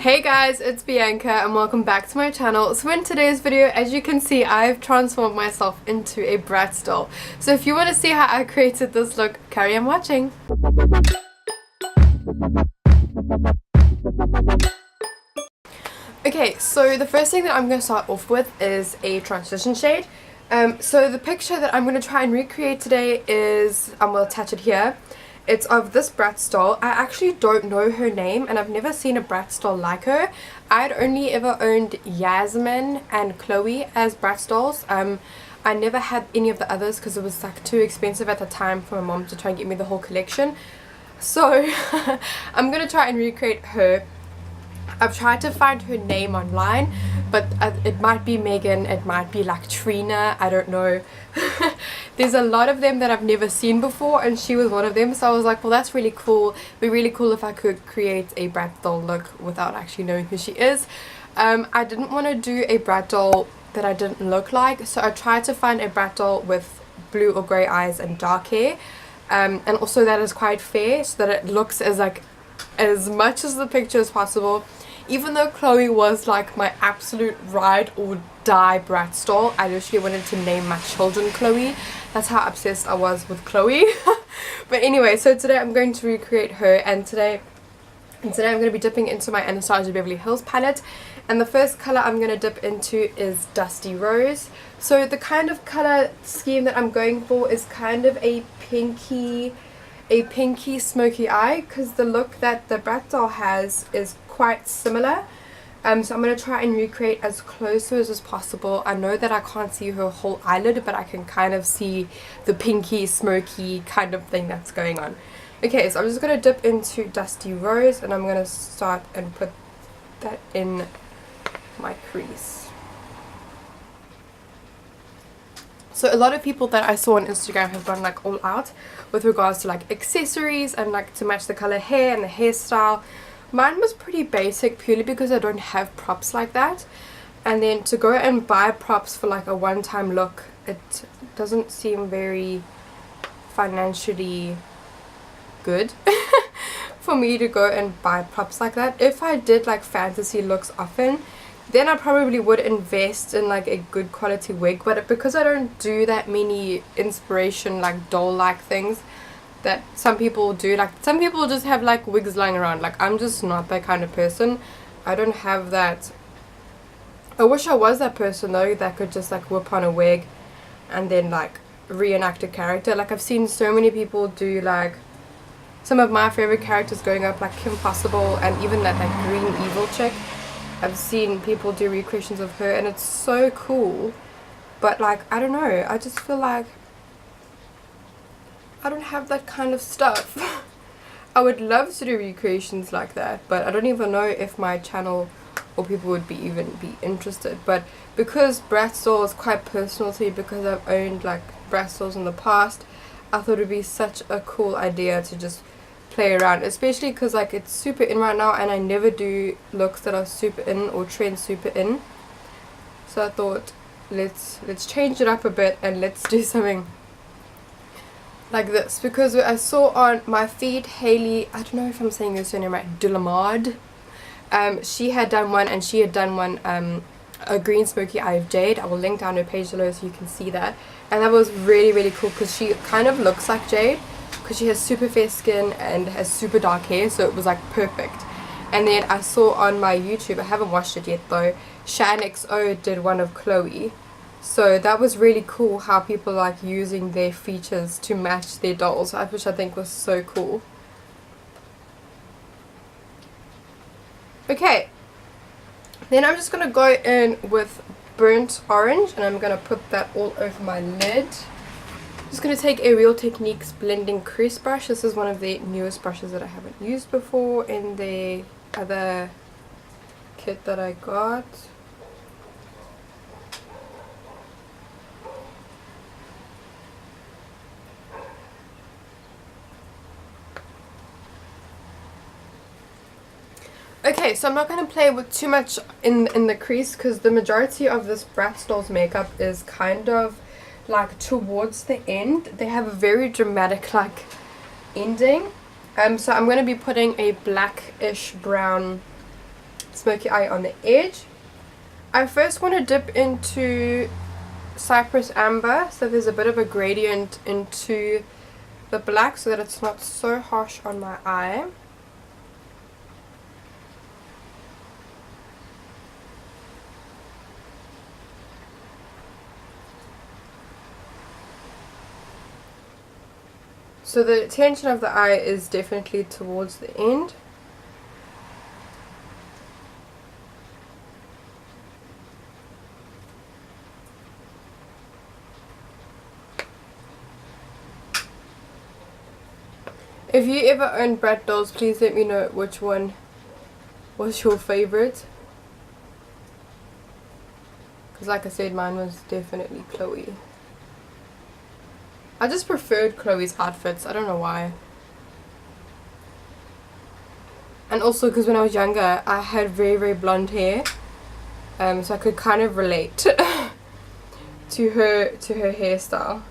Hey guys, it's Bianca and welcome back to my channel. So in today's video, as you can see, I've transformed myself into a Bratz doll. So if you want to see how I created this look, carry on watching. Okay, so the first thing that I'm going to start off with is a transition shade. So the picture that I'm going to try and recreate today is, I will attach it here. It's of this Bratz doll. I actually don't know her name and I've never seen a Bratz doll like her. I'd only ever owned Yasmin and Chloe as Bratz dolls. I never had any of the others because it was like too expensive at the time for my mom to try and get me the whole collection. So I'm going to try and recreate her. I've tried to find her name online, but it might be Megan, it might be like Trina, I don't know. There's a lot of them that I've never seen before and she was one of them, so I was like, well, that's really cool. It'd be really cool if I could create a Bratz doll look without actually knowing who she is. I didn't want to do a Bratz doll that I didn't look like, so I tried to find a Bratz doll with blue or grey eyes and dark hair, and also that is quite fair so that it looks as much as the picture as possible. Even though Chloe was like my absolute ride or die Bratz doll, I literally wanted to name my children Chloe. That's how obsessed I was with Chloe. But anyway, so today I'm going to recreate her, and today I'm going to be dipping into my Anastasia Beverly Hills palette, and the first color I'm going to dip into is Dusty Rose. So the kind of color scheme that I'm going for is kind of a pinky smoky eye, because the look that the Bratz doll has is quite similar. So I'm going to try and recreate as close to it as possible. I know that I can't see her whole eyelid, but I can kind of see the pinky smoky kind of thing that's going on. Okay, so I'm just going to dip into Dusty Rose and I'm going to start and put that in my crease. So a lot of people that I saw on Instagram have gone like all out with regards to like accessories and like to match the color hair and the hairstyle. Mine was pretty basic purely because I don't have props like that, and then to go and buy props for like a one-time look, it doesn't seem very financially good for me to go and buy props like that. If I did like fantasy looks often, then I probably would invest in like a good quality wig, but because I don't do that many inspiration like doll like things that some people do, like some people just have like wigs lying around, like I'm just not that kind of person. I don't have that. I wish I was that person though, that could just like whip on a wig and then like reenact a character. Like I've seen so many people do like some of my favorite characters going up, like Kim Possible and even that like green evil chick. I've seen people do recreations of her and it's so cool, but like I don't know, I just feel like I don't have that kind of stuff. I would love to do recreations like that, but I don't even know if my channel or people would even be interested. But because Bratz doll is quite personal to me, because I've owned like Bratz dolls in the past, I thought it would be such a cool idea to just play around, especially because like it's super in right now and I never do looks that are super in or trend super in. So I thought let's change it up a bit and let's do something like this, because I saw on my feed Hailey, I don't know if I'm saying this name right, Dulamard, she had done one, and she had done one a green smoky eye of jade. I will link down her page below so you can see that, and that was really cool because she kind of looks like jade because she has super fair skin and has super dark hair, so it was like perfect. And then I saw on my YouTube, I haven't watched it yet though, ShanXO did one of Chloe. So that was really cool how people like using their features to match their dolls, which I think was so cool. Okay, then I'm just going to go in with burnt orange and I'm going to put that all over my lid. I'm just going to take a Real Techniques blending crease brush. This is one of the newest brushes that I haven't used before in the other kit that I got. Okay, so I'm not going to play with too much in the crease because the majority of this Bratz doll's makeup is kind of like towards the end. They have a very dramatic like ending. So I'm going to be putting a blackish brown smoky eye on the edge. I first want to dip into Cypress Amber so there's a bit of a gradient into the black so that it's not so harsh on my eye. So the tension of the eye is definitely towards the end. If you ever own Bratz dolls, please let me know which one was your favorite. Because like I said, mine was definitely Chloe. I just preferred Chloe's outfits. I don't know why. And also because when I was younger, I had very, very blonde hair. So I could kind of relate to her hairstyle.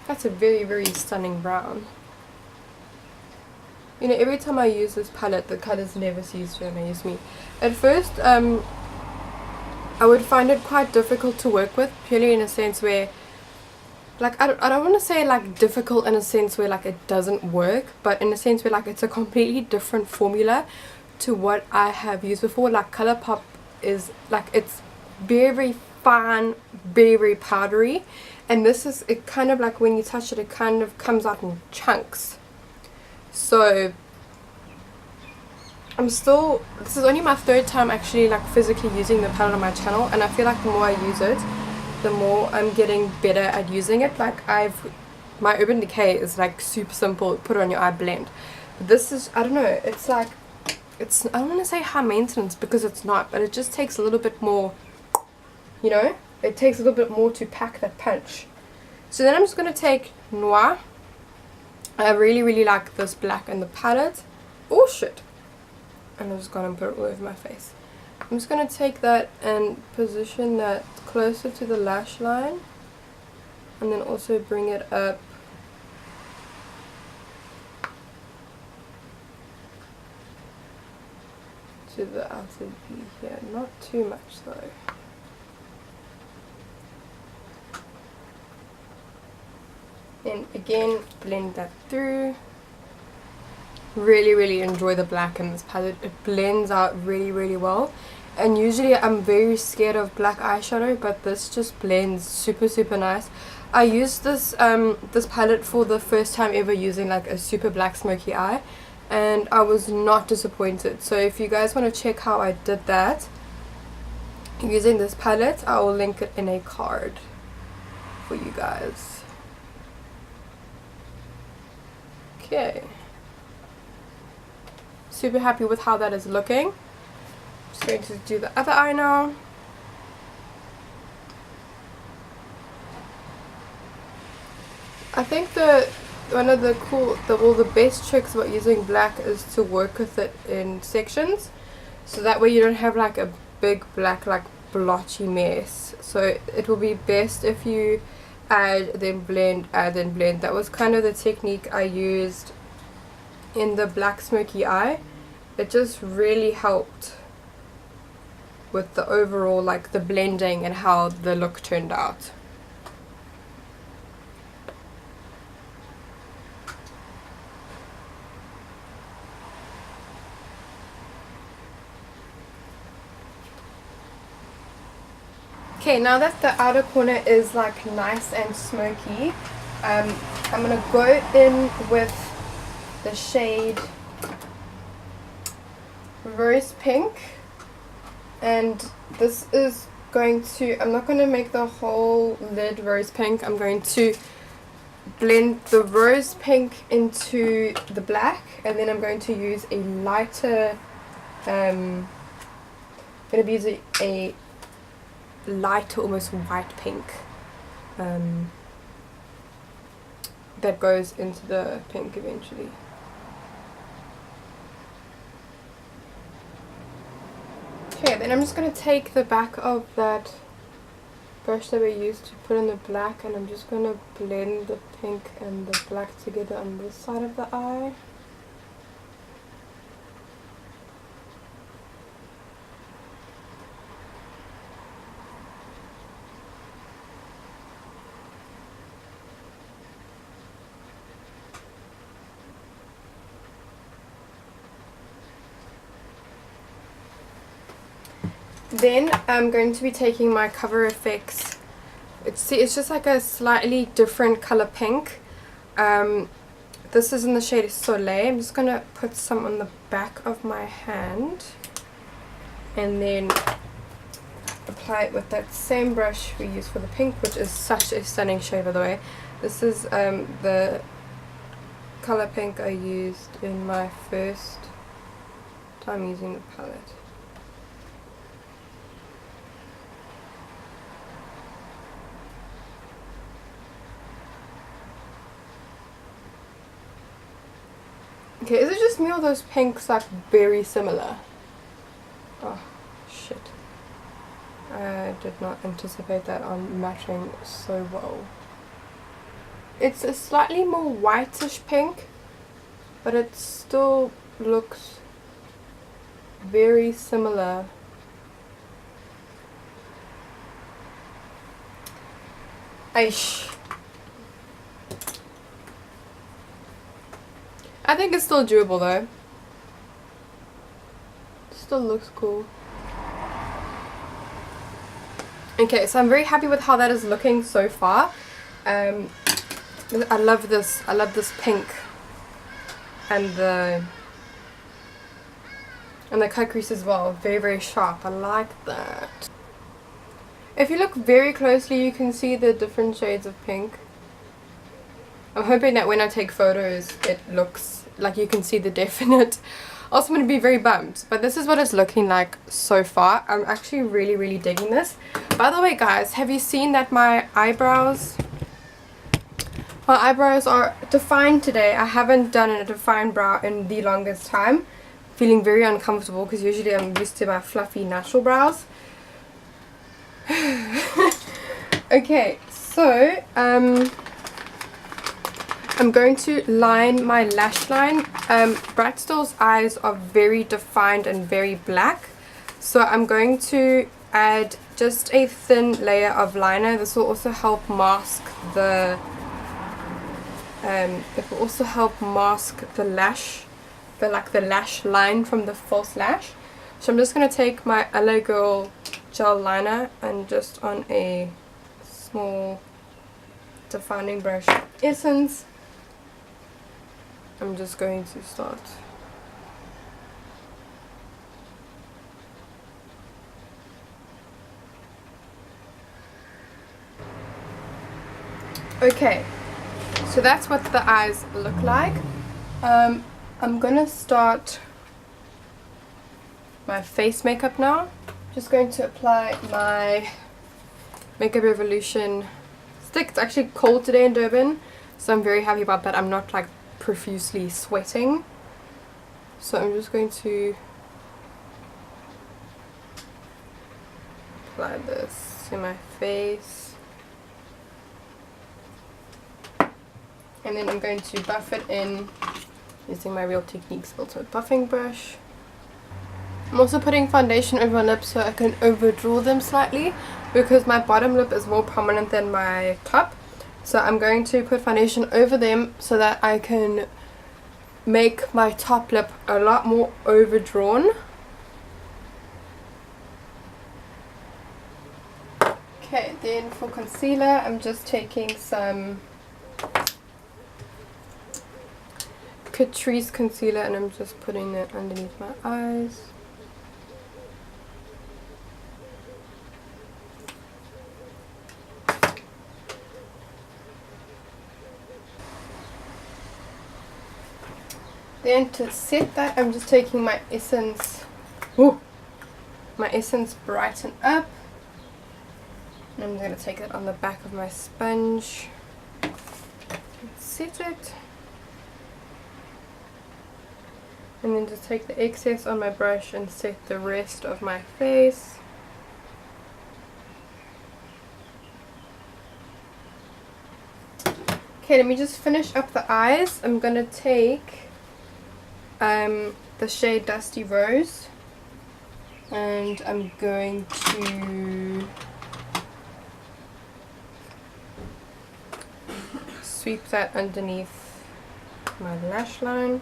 That's a very, very stunning brown. You know, every time I use this palette, the colors never cease to amaze me. At first, I would find it quite difficult to work with, purely in a sense where, like, I don't want to say like difficult in a sense where like it doesn't work, but in a sense where like it's a completely different formula to what I have used before. Like ColourPop is like, it's very, very fine, very, very powdery, and this is, it kind of like when you touch it, it kind of comes out in chunks. So this is only my third time actually like physically using the palette on my channel, and I feel like the more I use it, the more I'm getting better at using it. Like my Urban Decay is like super simple, put it on your eye, blend. But this is, I don't know, it's like, it's, I don't want to say high maintenance because it's not, but it just takes a little bit more, you know, it takes a little bit more to pack that punch. So then I'm just going to take Noir. I really, really like this black in the palette. Oh shit. And I'm just going to put it all over my face. I'm just going to take that and position that closer to the lash line, and then also bring it up to the outer V here. Not too much though. Then again, blend that through. Really, really enjoy the black in this palette. It blends out really, really well. And usually I'm very scared of black eyeshadow, but this just blends super, super nice. I used this this palette for the first time ever using like a super black smoky eye, and I was not disappointed. So if you guys want to check how I did that using this palette, I will link it in a card for you guys. Okay, super happy with how that is looking. Just going to do the other eye now. I think one of the best tricks about using black is to work with it in sections, so that way you don't have like a big black like blotchy mess. So it will be best if you add then blend, add then blend. That was kind of the technique I used in the black smoky eye. It just really helped with the overall like the blending and how the look turned out. Okay, now that the outer corner is like nice and smoky, I'm gonna go in with the shade Rose Pink, and this is going to, I'm not going to make the whole lid rose pink. I'm going to blend the rose pink into the black, and then I'm going to use a lighter, I'm going to be using a lighter, almost white pink, that goes into the pink eventually. Okay, then I'm just going to take the back of that brush that we used to put in the black, and I'm just going to blend the pink and the black together on this side of the eye. Then I'm going to be taking my Cover FX. It's just like a slightly different color pink. This is in the shade Soleil. I'm just going to put some on the back of my hand and then apply it with that same brush we used for the pink, which is such a stunning shade, by the way. This is the color pink I used in my first time using the palette. Okay, is it just me or those pinks like very similar? Oh, shit. I did not anticipate that on matching so well. It's a slightly more whitish pink, but it still looks very similar. Aish. I think it's still doable though. Still looks cool. Okay, so I'm very happy with how that is looking so far. I love this. I love this pink and the cut crease as well. Very, very sharp. I like that. If you look very closely, you can see the different shades of pink. I'm hoping that when I take photos it looks like you can see the definite. Also, I'm going to be very bummed, but this is what it's looking like so far. I'm actually really, really digging this. By the way, guys, have you seen that my eyebrows are defined today? I haven't done a defined brow in the longest time. Feeling very uncomfortable because usually I'm used to my fluffy natural brows. Okay, so I'm going to line my lash line. Bratz eyes are very defined and very black, so I'm going to add just a thin layer of liner. This will also help mask the lash, the lash line from the false lash. So I'm just going to take my LA Girl gel liner and just on a small defining brush essence, I'm just going to start. Okay, so that's what the eyes look like. I'm gonna start my face makeup now. Just going to apply my Makeup Revolution stick. It's actually cold today in Durban, so I'm very happy about that. I'm not like profusely sweating, so I'm just going to apply this to my face, and then I'm going to buff it in using my Real Techniques Ultimate Buffing Brush. I'm also putting foundation over my lips so I can overdraw them slightly because my bottom lip is more prominent than my top. So I'm going to put foundation over them so that I can make my top lip a lot more overdrawn. Okay, then for concealer, I'm just taking some Catrice concealer and I'm just putting it underneath my eyes. Then to set that, I'm just taking my Essence, Brighten Up. And I'm going to take it on the back of my sponge and set it. And then just take the excess on my brush and set the rest of my face. Okay, let me just finish up the eyes. I'm going to take the shade Dusty Rose, and I'm going to sweep that underneath my lash line.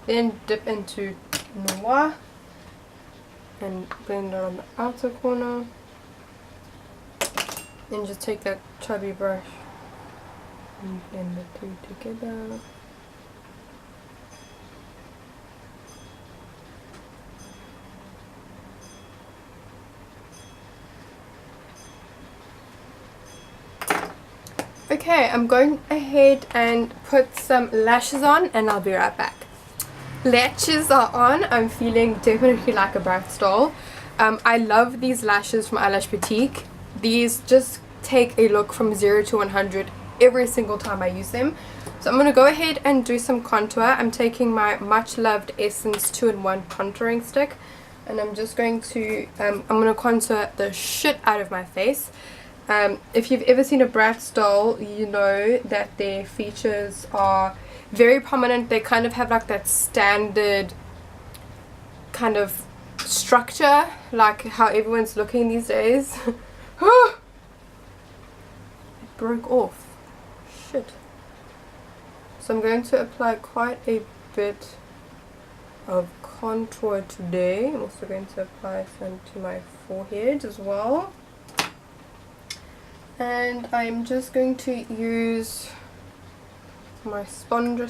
Then dip into Noir and blend it on the outer corner. Then just take that chubby brush and blend the two together. Okay, I'm going ahead and put some lashes on and I'll be right back. Lashes are on. I'm feeling definitely like a Bratz doll. I love these lashes from Eyelash Boutique. These just take a look from 0 to 100 every single time I use them. So I'm going to go ahead and do some contour. I'm taking my much loved Essence 2-in-1 contouring stick, and I'm just going to I'm going to contour the shit out of my face. If you've ever seen a Bratz doll, you know that their features are very prominent. They kind of have like that standard kind of structure, like how everyone's looking these days. It broke off. Shit. So I'm going to apply quite a bit of contour today. I'm also going to apply some to my forehead as well. And I'm just going to use my sponge.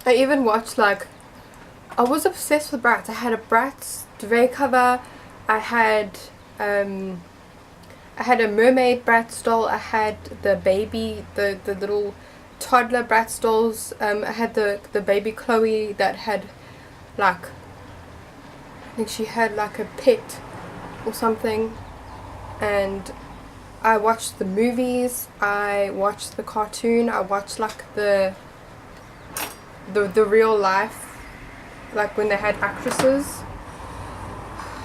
I even watched, like, I was obsessed with Bratz. I had a Bratz duvet cover. I had a mermaid Bratz doll. I had the baby, the little toddler Bratz dolls. I had the baby Chloe that had, like, I think she had like a pet or something. And I watched the movies, I watched the cartoon, I watched like the real life, like when they had actresses.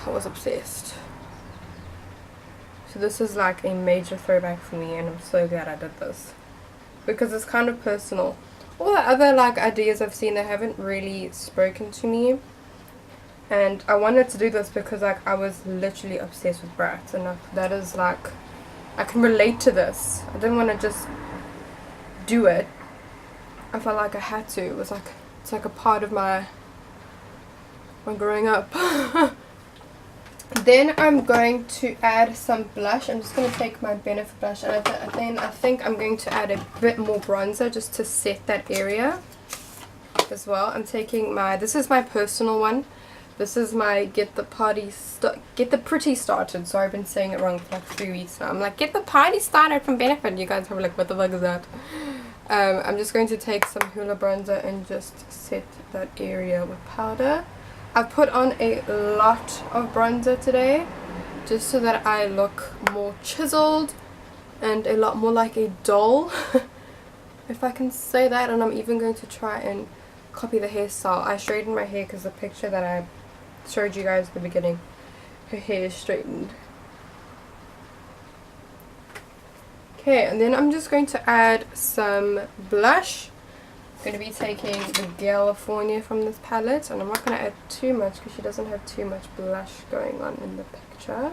I was obsessed. So this is like a major throwback for me, and I'm so glad I did this because it's kind of personal. All the other like ideas I've seen, they haven't really spoken to me, and I wanted to do this because like I was literally obsessed with Bratz, and like, that is like, I can relate to this. I didn't want to just do it. I felt like I had to. It was like, it's like a part of my growing up. Then I'm going to add some blush. I'm just going to take my Benefit blush, and I think I'm going to add a bit more bronzer just to set that area as well. I'm taking my, this is my personal one. This is my Get the Pretty Started. Sorry, I've been saying it wrong for like 3 weeks now. I'm like, Get the Party Started from Benefit. You guys are probably like, what the fuck is that? I'm just going to take some Hoola bronzer and just set that area with powder. I've put on a lot of bronzer today just so that I look more chiseled and a lot more like a doll, if I can say that. And I'm even going to try and copy the hairstyle. I straightened my hair because the picture that I showed you guys at the beginning, her hair is straightened. Okay, and then I'm just going to add some blush. I'm going to be taking the California from this palette, and I'm not going to add too much because she doesn't have too much blush going on in the picture.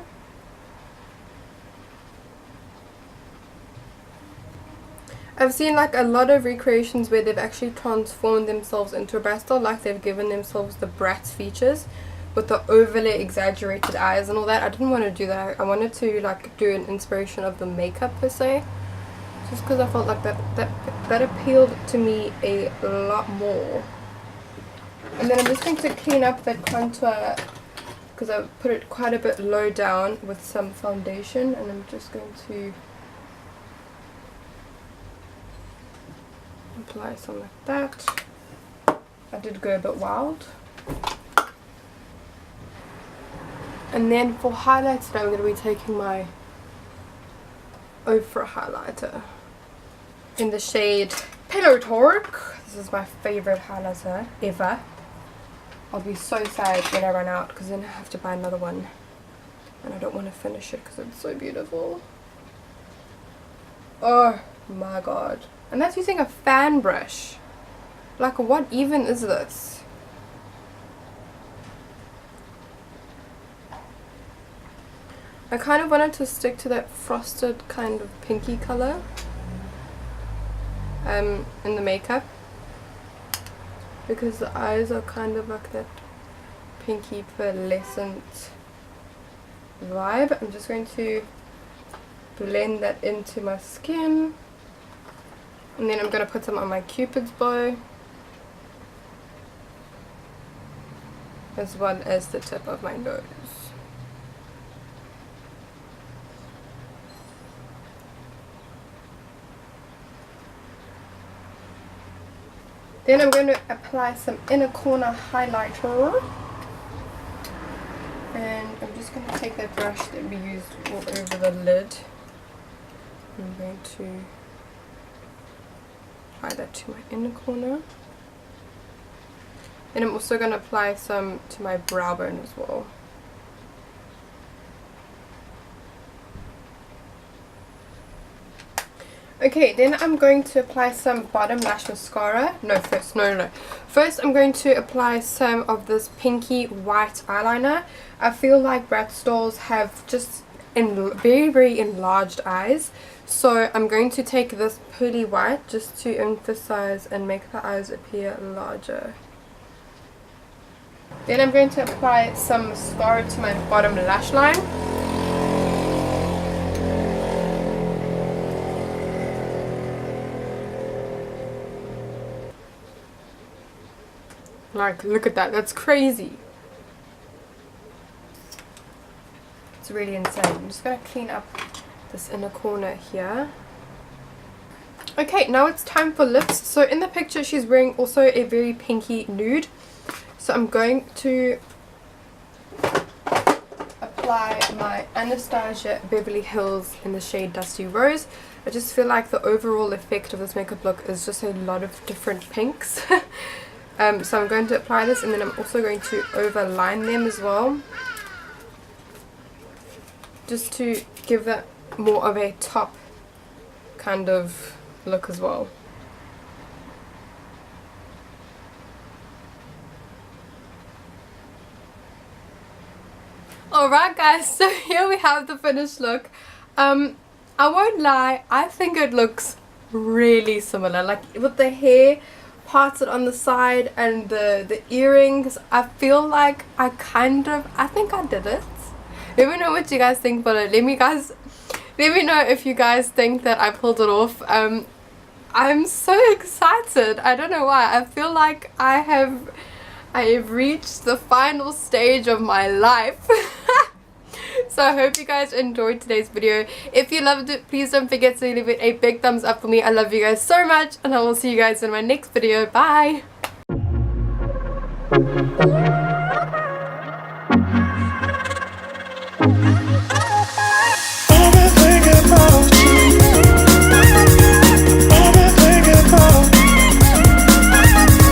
I've seen like a lot of recreations where they've actually transformed themselves into a Bratz doll, like they've given themselves the Bratz features with the overly exaggerated eyes and all that. I didn't want to do that. I wanted to like do an inspiration of the makeup per se, just because I felt like that appealed to me a lot more. And then I'm just going to clean up that contour because I put it quite a bit low down with some foundation, and I'm just going to apply some like that. I did go a bit wild. And then for highlights today, I'm going to be taking my Ofra highlighter in the shade Pillow Talk. This is my favorite highlighter ever. I'll be so sad when I run out because then I have to buy another one. And I don't want to finish it because it's so beautiful. Oh my god. And that's using a fan brush. Like, what even is this? I kind of wanted to stick to that frosted kind of pinky color in the makeup, because the eyes are kind of like that pinky pearlescent vibe. I'm just going to blend that into my skin, and then I'm going to put some on my cupid's bow as well as the tip of my nose. Then I'm going to apply some inner corner highlighter, and I'm just going to take that brush that we used all over the lid. I'm going to apply that to my inner corner. And I'm also going to apply some to my brow bone as well. Okay, then I'm going to apply some bottom lash mascara. First I'm going to apply some of this pinky white eyeliner. I feel like Bratz dolls have just very enlarged eyes. So I'm going to take this pearly white just to emphasize and make the eyes appear larger. Then I'm going to apply some mascara to my bottom lash line. Like, look at that, that's crazy. It's really insane. I'm just going to clean up this inner corner here. Okay, now it's time for lips. So in the picture she's wearing also a very pinky nude. So I'm going to apply my Anastasia Beverly Hills in the shade Dusty Rose. I just feel like the overall effect of this makeup look is just a lot of different pinks. So I'm going to apply this, and then I'm also going to overline them as well, just to give that more of a top kind of look as well. Alright guys, so here we have the finished look. I won't lie, I think it looks really similar, like with the hair parted on the side and the earrings. I feel like I think I did it. Let me know what you guys think below. Let me know if you guys think that I pulled it off. I'm so excited. I don't know why. I feel like I have reached the final stage of my life. So I hope you guys enjoyed today's video. If you loved it, please don't forget to leave it a big thumbs up for me. I love you guys so much, and I will see you guys in my next video. Bye!